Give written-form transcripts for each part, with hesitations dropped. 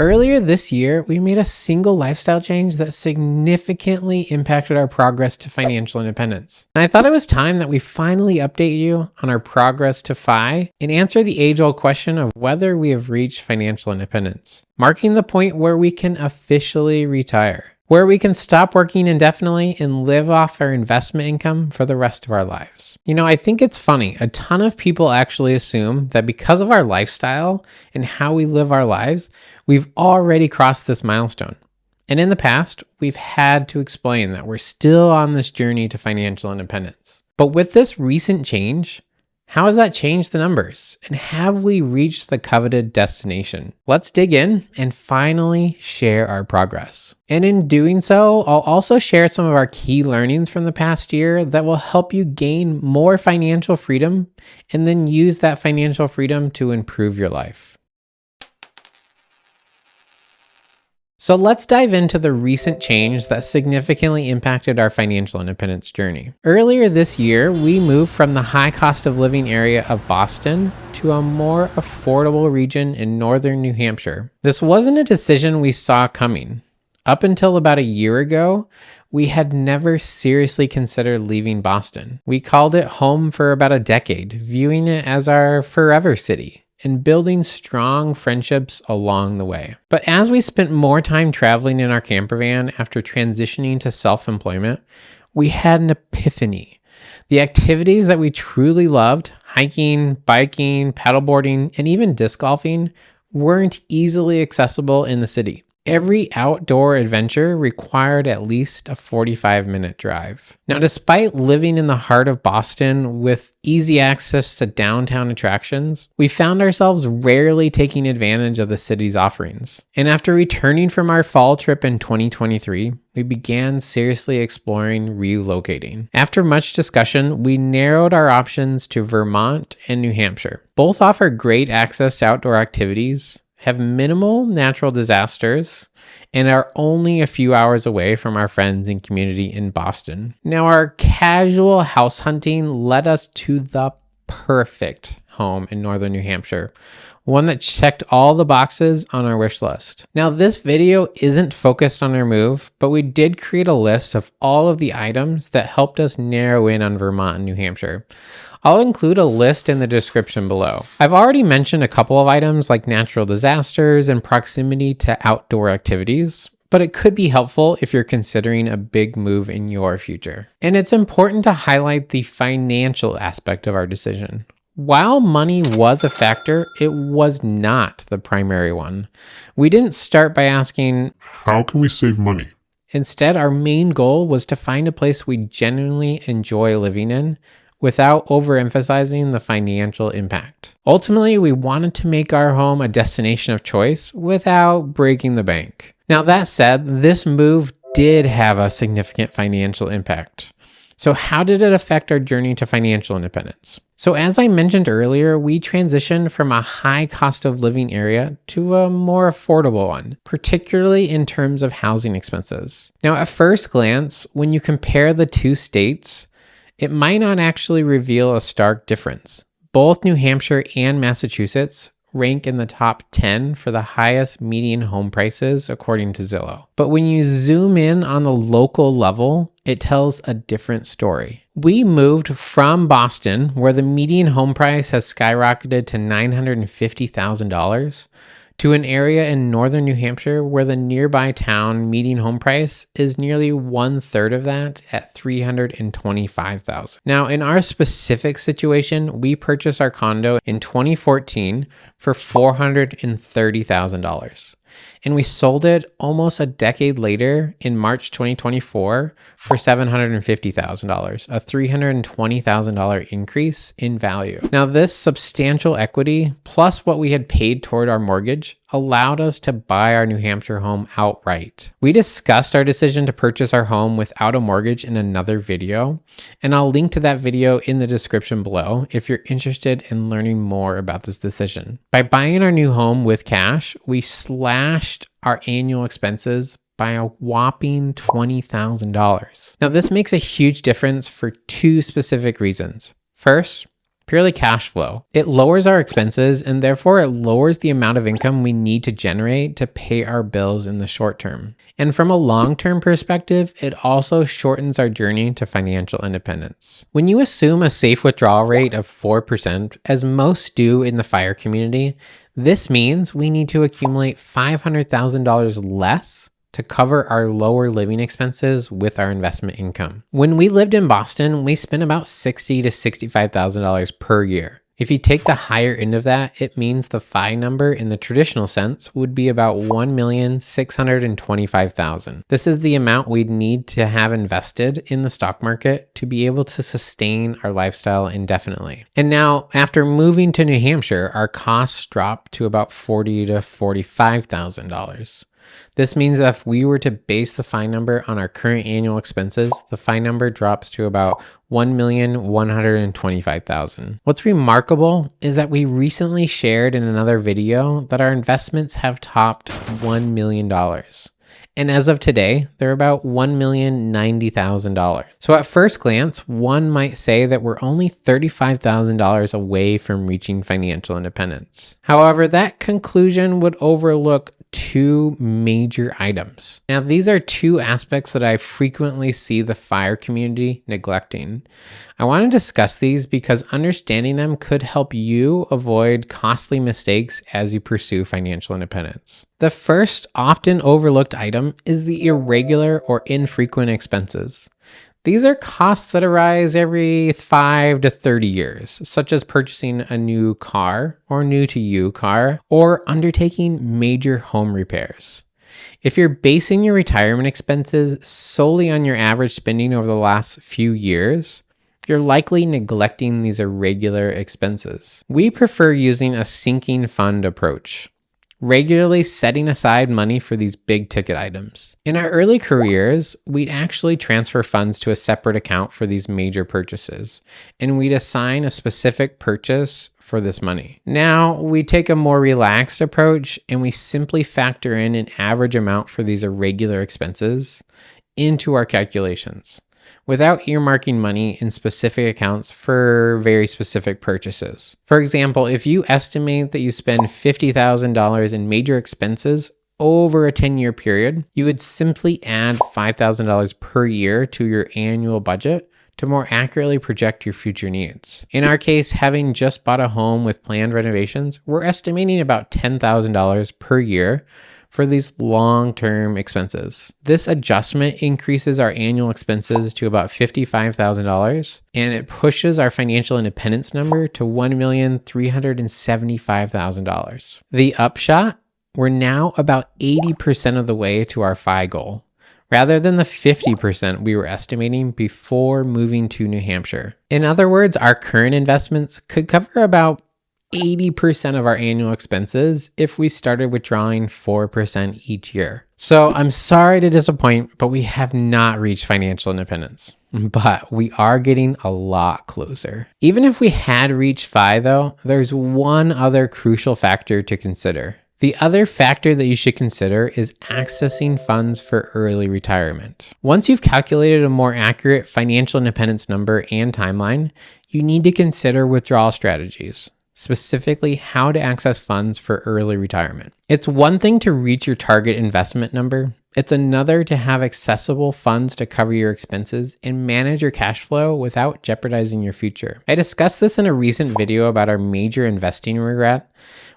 Earlier this year, we made a single lifestyle change that significantly impacted our progress to financial independence. And I thought it was time that we finally update you on our progress to FI and answer the age-old question of whether we have reached financial independence, marking the point where we can officially retire, where we can stop working indefinitely and live off our investment income for the rest of our lives. You know, I think it's funny. A ton of people actually assume that because of our lifestyle and how we live our lives, we've already crossed this milestone. And in the past, we've had to explain that we're still on this journey to financial independence. But with this recent change, how has that changed the numbers? And have we reached the coveted destination? Let's dig in and finally share our progress. And in doing so, I'll also share some of our key learnings from the past year that will help you gain more financial freedom and then use that financial freedom to improve your life. So let's dive into the recent change that significantly impacted our financial independence journey. Earlier this year, we moved from the high cost of living area of Boston to a more affordable region in northern New Hampshire. This wasn't a decision we saw coming. Up until about a year ago, we had never seriously considered leaving Boston. We called it home for about a decade, viewing it as our forever city, and building strong friendships along the way. But as we spent more time traveling in our camper van after transitioning to self-employment, we had an epiphany. The activities that we truly loved, hiking, biking, paddleboarding, and even disc golfing, weren't easily accessible in the city. Every outdoor adventure required at least a 45-minute drive. Now, despite living in the heart of Boston with easy access to downtown attractions, we found ourselves rarely taking advantage of the city's offerings. And after returning from our fall trip in 2023, we began seriously exploring relocating. After much discussion, we narrowed our options to Vermont and New Hampshire. Both offer great access to outdoor activities, have minimal natural disasters, and are only a few hours away from our friends and community in Boston. Now, our casual house hunting led us to the perfect home in northern New Hampshire, one that checked all the boxes on our wish list. Now, this video isn't focused on our move, but we did create a list of all of the items that helped us narrow in on Vermont and New Hampshire. I'll include a list in the description below. I've already mentioned a couple of items like natural disasters and proximity to outdoor activities, but it could be helpful if you're considering a big move in your future. And it's important to highlight the financial aspect of our decision. While money was a factor, it was not the primary one. We didn't start by asking, how can we save money? Instead, our main goal was to find a place we genuinely enjoy living in, without overemphasizing the financial impact. Ultimately, we wanted to make our home a destination of choice without breaking the bank. Now, that said, this move did have a significant financial impact. So how did it affect our journey to financial independence? So as I mentioned earlier, we transitioned from a high cost of living area to a more affordable one, particularly in terms of housing expenses. Now, at first glance, when you compare the two states, it might not actually reveal a stark difference. Both New Hampshire and Massachusetts rank in the top 10 for the highest median home prices according to Zillow. But when you zoom in on the local level, it tells a different story. We moved from Boston, where the median home price has skyrocketed to $950,000, to an area in northern New Hampshire where the nearby town median home price is nearly 1/3 of that at $325,000. Now, in our specific situation, we purchased our condo in 2014 for $430,000. And we sold it almost a decade later in March 2024 for $750,000, a $320,000 increase in value. Now, this substantial equity, plus what we had paid toward our mortgage, allowed us to buy our New Hampshire home outright. We discussed our decision to purchase our home without a mortgage in another video, and I'll link to that video in the description below if you're interested in learning more about this decision. By buying our new home with cash, we slashed our annual expenses by a whopping $20,000. Now, this makes a huge difference for two specific reasons. First, purely cash flow. It lowers our expenses and therefore it lowers the amount of income we need to generate to pay our bills in the short term. And from a long-term perspective, it also shortens our journey to financial independence. When you assume a safe withdrawal rate of 4%, as most do in the FIRE community, this means we need to accumulate $500,000 less to cover our lower living expenses with our investment income. When we lived in Boston, we spent about $60,000 to $65,000 per year. If you take the higher end of that, it means the FI number in the traditional sense would be about $1,625,000. This is the amount we'd need to have invested in the stock market to be able to sustain our lifestyle indefinitely. And now, after moving to New Hampshire, our costs dropped to about $40,000 to $45,000. This means that if we were to base the FI number on our current annual expenses, the FI number drops to about $1,125,000. What's remarkable is that we recently shared in another video that our investments have topped $1 million. And as of today, they're about $1,090,000. So at first glance, one might say that we're only $35,000 away from reaching financial independence. However, that conclusion would overlook two major items. Now, these are two aspects that I frequently see the FIRE community neglecting. I want to discuss these because understanding them could help you avoid costly mistakes as you pursue financial independence. The first often overlooked item is the irregular or infrequent expenses. These are costs that arise every 5 to 30 years, such as purchasing a new car or new to you car, or undertaking major home repairs. If you're basing your retirement expenses solely on your average spending over the last few years, you're likely neglecting these irregular expenses. We prefer using a sinking fund approach, regularly setting aside money for these big ticket items. In our early careers, we'd actually transfer funds to a separate account for these major purchases, and we'd assign a specific purchase for this money. Now, we take a more relaxed approach and we simply factor in an average amount for these irregular expenses into our calculations, without earmarking money in specific accounts for very specific purchases. For example, if you estimate that you spend $50,000 in major expenses over a 10-year period, you would simply add $5,000 per year to your annual budget to more accurately project your future needs. In our case, having just bought a home with planned renovations, we're estimating about $10,000 per year for these long-term expenses. This adjustment increases our annual expenses to about $55,000, and it pushes our financial independence number to $1,375,000. The upshot, we're now about 80% of the way to our FI goal, rather than the 50% we were estimating before moving to New Hampshire. In other words, our current investments could cover about 80% of our annual expenses if we started withdrawing 4% each year. So I'm sorry to disappoint, but we have not reached financial independence, but we are getting a lot closer. Even if we had reached FI though, there's one other crucial factor to consider. The other factor that you should consider is accessing funds for early retirement. Once you've calculated a more accurate financial independence number and timeline, you need to consider withdrawal strategies, specifically how to access funds for early retirement. It's one thing to reach your target investment number. It's another to have accessible funds to cover your expenses and manage your cash flow without jeopardizing your future. I discussed this in a recent video about our major investing regret.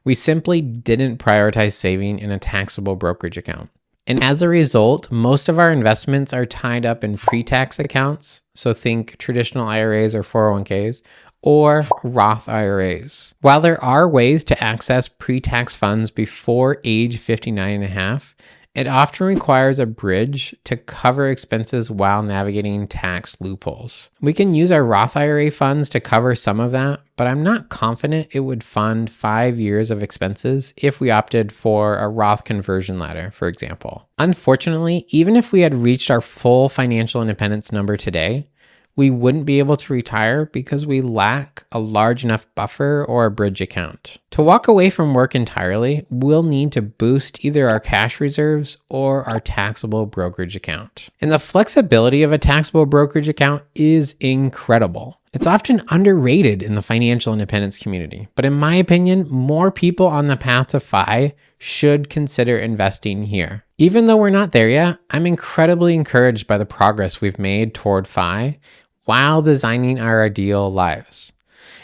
We simply didn't prioritize saving in a taxable brokerage account. And as a result, most of our investments are tied up in pre-tax accounts. So think traditional IRAs or 401ks, or Roth IRAs. While there are ways to access pre-tax funds before age 59 and a half, it often requires a bridge to cover expenses while navigating tax loopholes. We can use our Roth IRA funds to cover some of that, but I'm not confident it would fund 5 years of expenses if we opted for a Roth conversion ladder, for example. Unfortunately, even if we had reached our full financial independence number today, we wouldn't be able to retire because we lack a large enough buffer or a bridge account. To walk away from work entirely, we'll need to boost either our cash reserves or our taxable brokerage account. And the flexibility of a taxable brokerage account is incredible. It's often underrated in the financial independence community, but in my opinion, more people on the path to FI should consider investing here. Even though we're not there yet, I'm incredibly encouraged by the progress we've made toward FI while designing our ideal lives.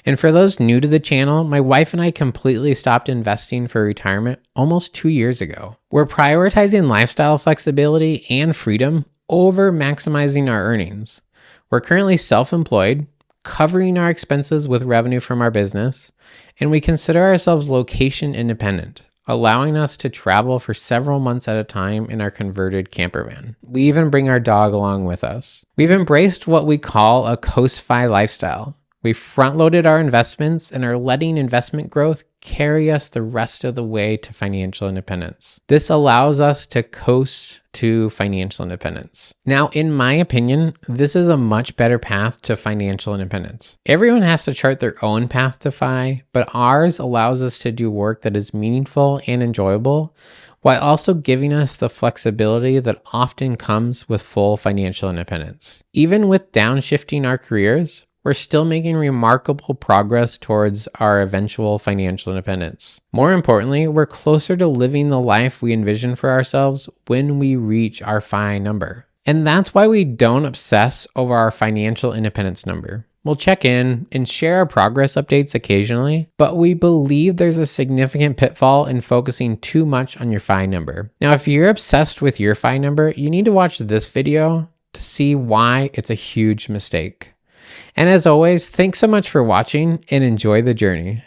And for those new to the channel, my wife and I completely stopped investing for retirement almost 2 years ago. We're prioritizing lifestyle flexibility and freedom over maximizing our earnings. We're currently self-employed, covering our expenses with revenue from our business, and we consider ourselves location independent, allowing us to travel for several months at a time in our converted camper van. We even bring our dog along with us. We've embraced what we call a coast-fi lifestyle. We front-loaded our investments and are letting investment growth carry us the rest of the way to financial independence. This allows us to coast to financial independence. Now, in my opinion, this is a much better path to financial independence. Everyone has to chart their own path to FI, but ours allows us to do work that is meaningful and enjoyable, while also giving us the flexibility that often comes with full financial independence. Even with downshifting our careers, we're still making remarkable progress towards our eventual financial independence. More importantly, we're closer to living the life we envision for ourselves when we reach our FI number. And that's why we don't obsess over our financial independence number. We'll check in and share our progress updates occasionally, but we believe there's a significant pitfall in focusing too much on your FI number. Now, if you're obsessed with your FI number, you need to watch this video to see why it's a huge mistake. And as always, thanks so much for watching and enjoy the journey.